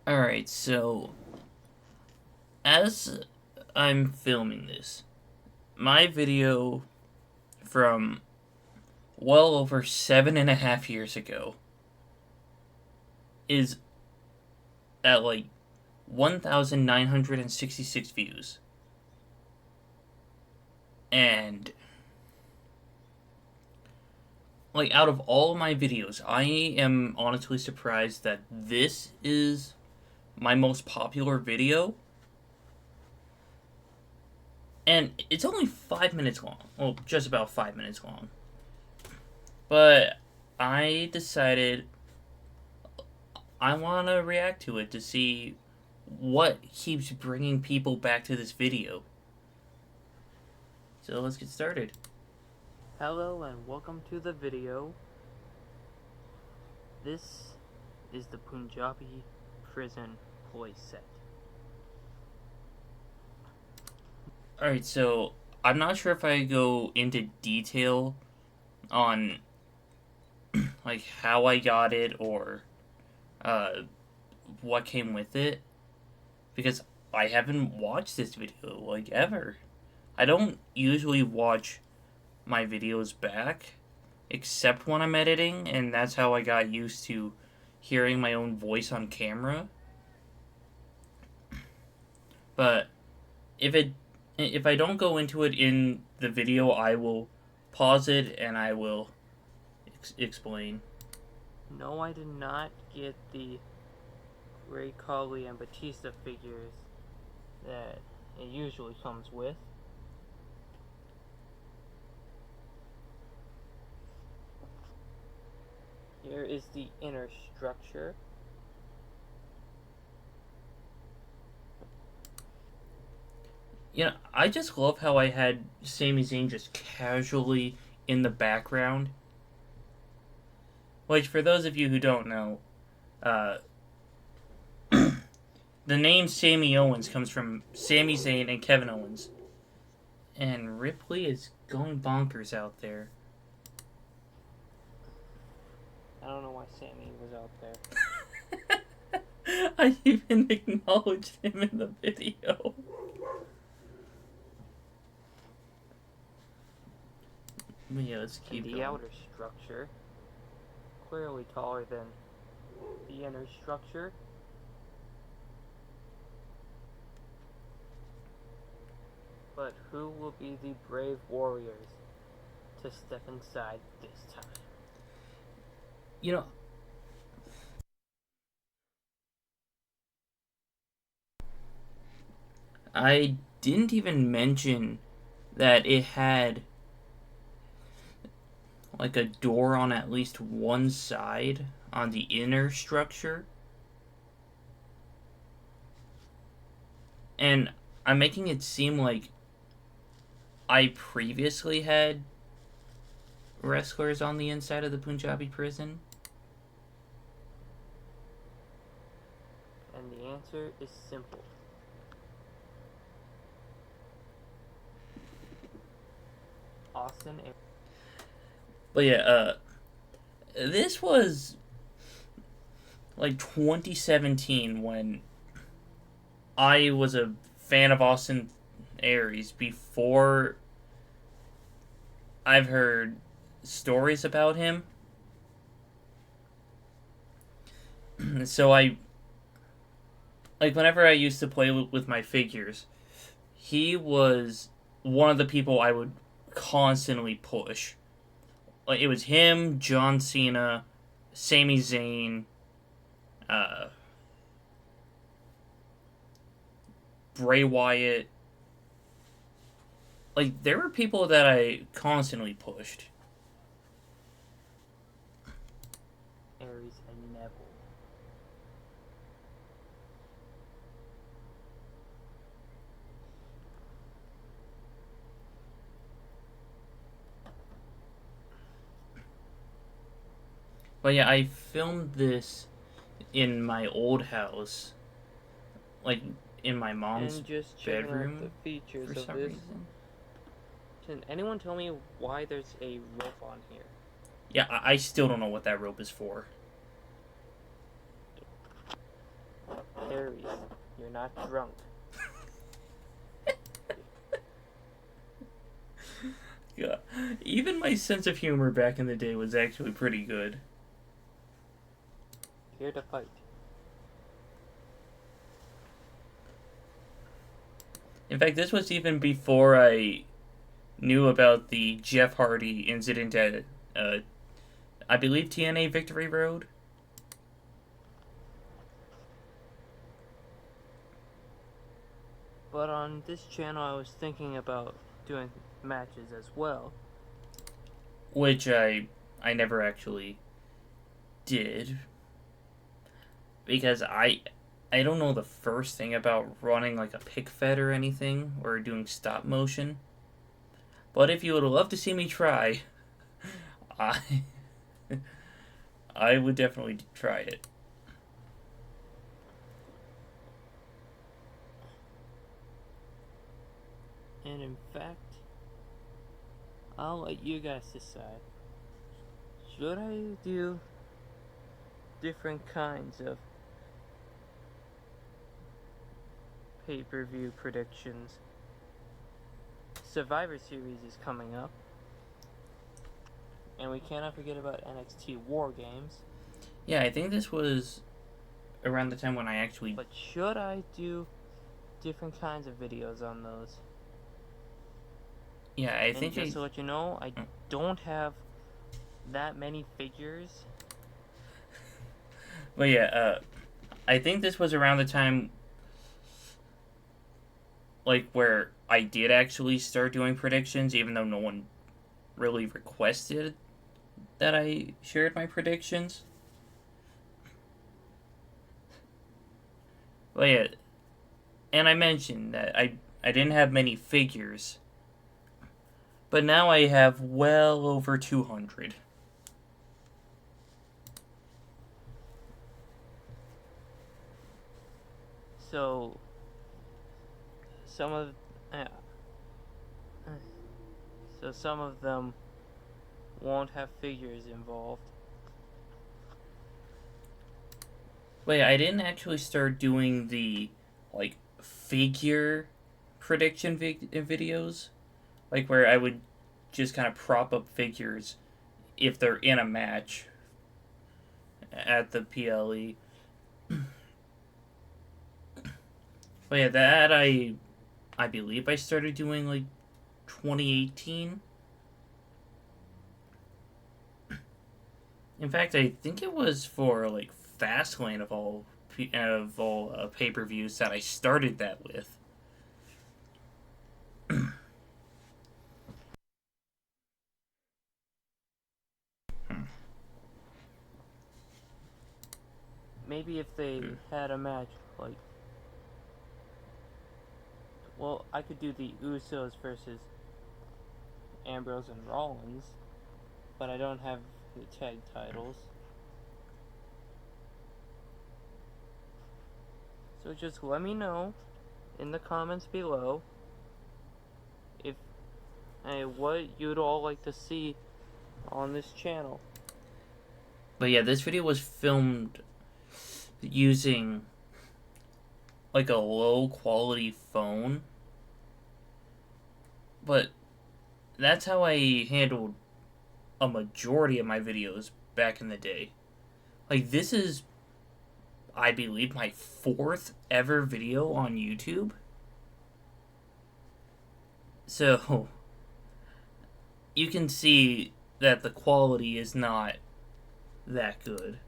Alright, so as I'm filming this, my video from well over 7.5 years ago is at like 1,966 views. And like out of all of my videos, I am honestly surprised that this is my most popular video. And it's only 5 minutes long. Well, just about 5 minutes long. But I decided I want to react to it to see what keeps bringing people back to this video. So let's get started. Hello and welcome to the video. This is the Punjabi prison playset. Alright, so I'm not sure if I go into detail on like how I got it or uh, what came with it, because I haven't watched this video like ever. I don't usually watch my videos back except when I'm editing, and that's how I got used to hearing my own voice on camera. But if I don't go into it in the video, I will pause it and I will explain. No, I did not get the Ray Colley and Batista figures that it usually comes with. Here is the inner structure. You know, I just love how I had Sami Zayn just casually in the background. Which, for those of you who don't know, uh, the name Sammy Owens comes from Sami Zayn and Kevin Owens. And Ripley is going bonkers out there. I don't know why Sammy was out there. I even acknowledged him in the video. But yeah, let's keep The going. outer structure, clearly taller than the inner structure. But who will be the brave warriors to step inside this time? You know, I didn't even mention that it had like a door on at least one side on the inner structure. And I'm making it seem like I previously had wrestlers on the inside of the Punjabi prison. And the answer is simple. Austin Aries. But yeah, this was like 2017 when I was a fan of Austin Aries before I've heard stories about him. So I like whenever I used to play with my figures, he was one of the people I would constantly push. Like it was him, John Cena, Sami Zayn, uh, Bray Wyatt. Like there were people that I constantly pushed. Aries and Neville. But yeah, I filmed this in my old house, like in my mom's And just checking out the bedroom features for of some this. reason. Can anyone tell me why there's a rope on here? Yeah, I still don't know what that rope is for. worries. You're not drunk. Yeah. Even my sense of humor back in the day was actually pretty good. Here to fight. In fact, this was even before I knew about the Jeff Hardy incident at, I believe, TNA Victory Road. But on this channel, I was thinking about doing matches as well. Which I never actually did. Because I don't know the first thing about running like a pick fed or anything, or doing stop motion. But if you would love to see me try, I I would definitely try it. And in fact, I'll let you guys decide. Should I do different kinds of pay-per-view predictions? Survivor Series is coming up. And we cannot forget about NXT War Games. Yeah, I think this was around the time when I actually... But should I do different kinds of videos on those? Yeah, I think... And just to let you know, I don't have that many figures. But yeah, I think this was around the time, like, where I did actually start doing predictions, even though no one really requested that I shared my predictions. But yeah, and I mentioned that I didn't have many figures, but now I have well over 200. So some of them won't have figures involved. Wait, I didn't actually start doing the, like, figure prediction videos, like where I would just kind of prop up figures if they're in a match at the PLE. But yeah, that I believe I started doing like 2018. In fact, I think it was for like Fastlane of all pay-per-views that I started that with. Maybe if they had a match like, well, I could do the Usos versus Ambrose and Rollins, but I don't have the tag titles. So just let me know in the comments below if what you'd all like to see on this channel. But yeah, this video was filmed using like a low quality phone. But that's how I handled a majority of my videos back in the day. Like, this is, I believe, my 4th ever video on YouTube. So, you can see that the quality is not that good.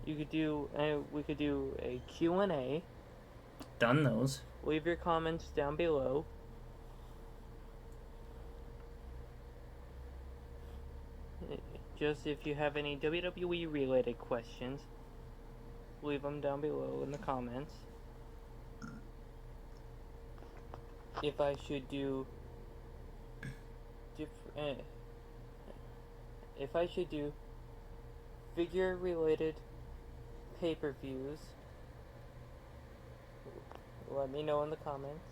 We could do a Q&A. Done those. Leave your comments down below. Just if you have any WWE related questions, leave them down below in the comments. If I should do figure related pay-per-views, let me know in the comments.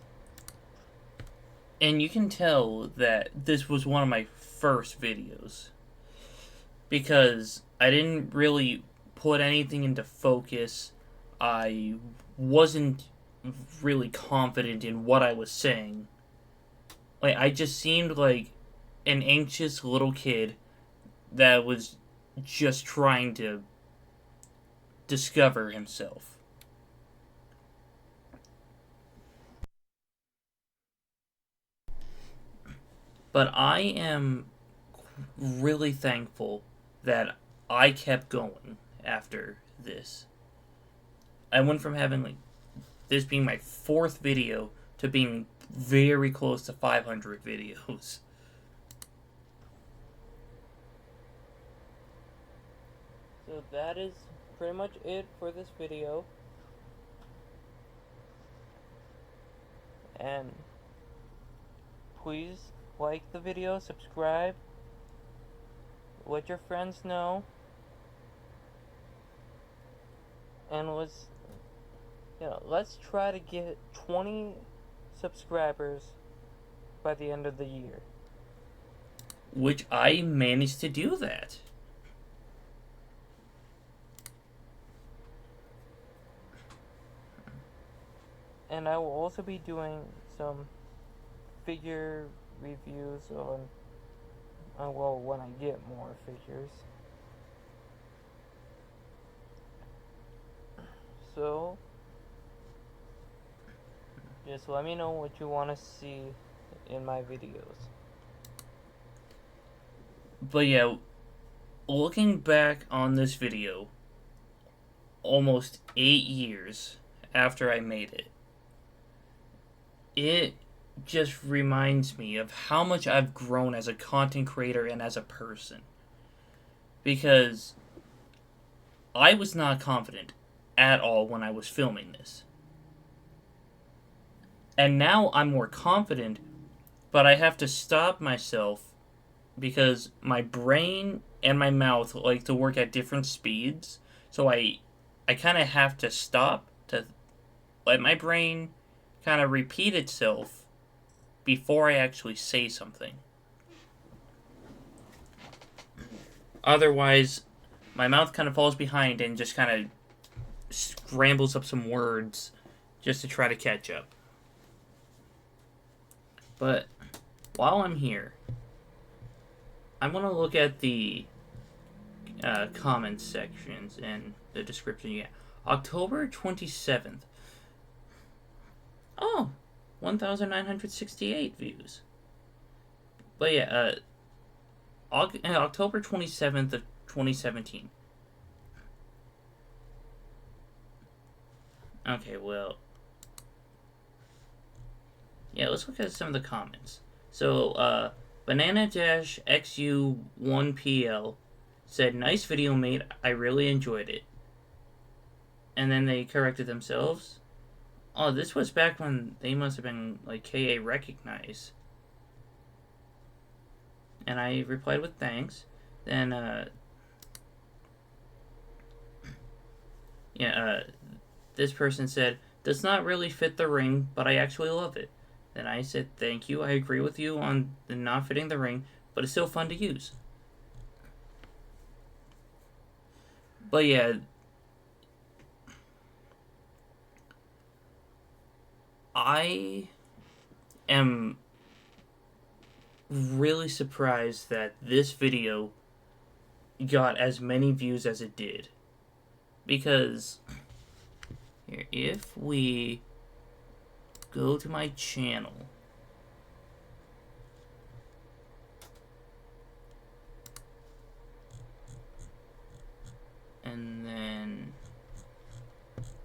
And you can tell that this was one of my first videos, because I didn't really put anything into focus. I wasn't really confident in what I was saying. Like, I just seemed like an anxious little kid that was just trying to discover himself. But I am really thankful that I kept going after this. I went from having like this being my fourth video to being very close to 500 videos. So that is pretty much it for this video. And please like the video, subscribe, let your friends know, and let's try to get 20 subscribers by the end of the year. Which I managed to do that. And I will also be doing some figure reviews on, well, when I get more figures. So, just let me know what you want to see in my videos. But yeah, looking back on this video, almost 8 years after I made it, it just reminds me of how much I've grown as a content creator and as a person. Because I was not confident at all when I was filming this. And now I'm more confident, but I have to stop myself because my brain and my mouth like to work at different speeds. So I kind of have to stop to let my brain kind of repeat itself before I actually say something. Otherwise, my mouth kind of falls behind and just kind of scrambles up some words just to try to catch up. But while I'm here, I'm going to look at the comments sections and the description. Yeah, October 27th. Oh, 1,968 views. But yeah, October 27th of 2017. Okay, well, yeah, let's look at some of the comments. So, Banana-XU1PL said, "Nice video, mate. I really enjoyed it." And then they corrected themselves. Oh, this was back when they must have been, like, KA recognized. And I replied with thanks. Then, this person said, "Does not really fit the ring, but I actually love it." Then I said, "Thank you. I agree with you on the not fitting the ring, but it's still fun to use." But yeah, I am really surprised that this video got as many views as it did. Because here, if we go to my channel, and then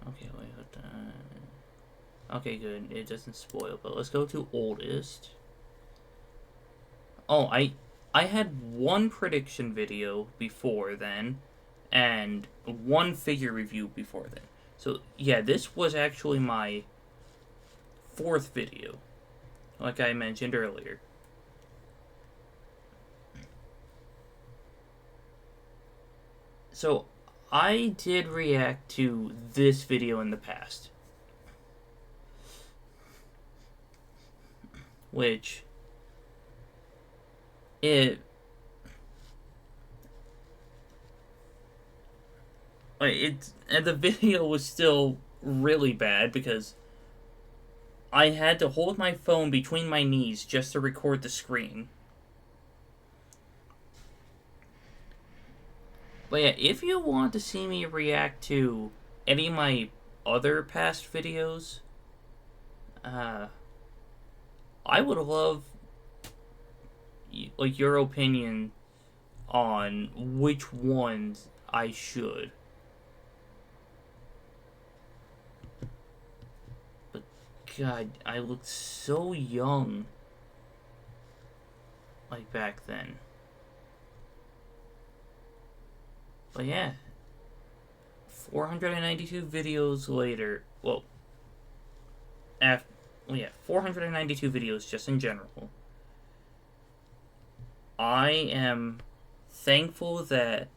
okay, wait, okay, good, it doesn't spoil, but let's go to oldest. Oh, I had one prediction video before then, and one figure review before then. So yeah, this was actually my fourth video, like I mentioned earlier. So I did react to this video in the past, which and the video was still really bad because I had to hold my phone between my knees just to record the screen. But yeah, if you want to see me react to any of my other past videos, I would love like your opinion on which ones I should. But God, I looked so young like back then. But yeah, 492 videos later. Well, after, well, yeah, 492 videos just in general. I am thankful that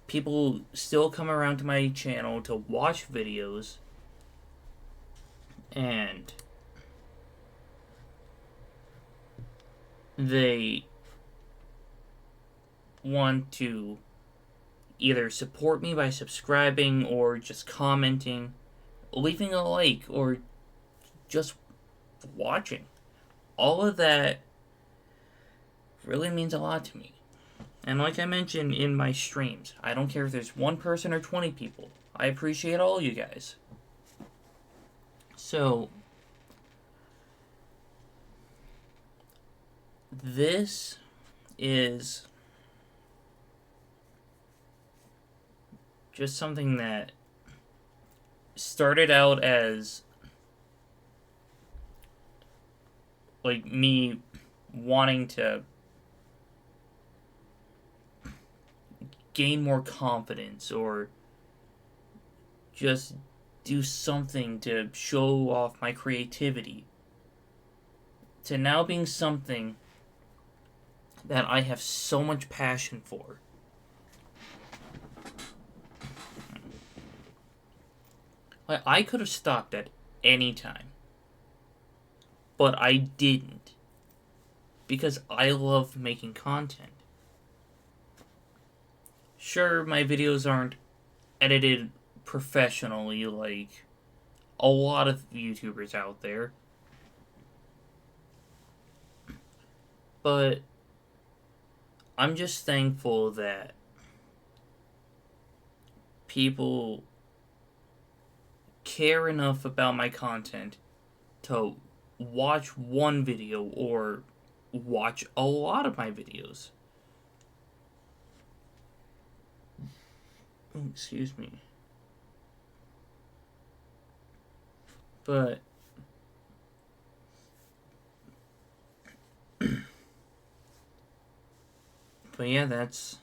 people still come around to my channel to watch videos and they want to either support me by subscribing or just commenting, leaving a like, or just watching. All of that really means a lot to me. And like I mentioned in my streams, I don't care if there's one person or 20 people. I appreciate all you guys. So, this is just something that started out as like me wanting to gain more confidence or just do something to show off my creativity, to now being something that I have so much passion for. Like, I could have stopped at any time, but I didn't because I love making content. Sure, my videos aren't edited professionally like a lot of YouTubers out there, but I'm just thankful that people care enough about my content to watch one video or watch a lot of my videos. Excuse me. But yeah, that's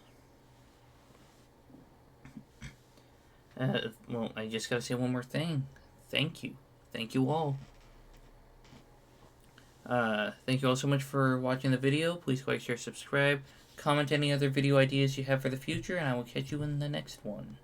well, I just gotta say one more thing. Thank you. Thank you all. Thank you all so much for watching the video. Please like, share, subscribe. Comment any other video ideas you have for the future, and I will catch you in the next one.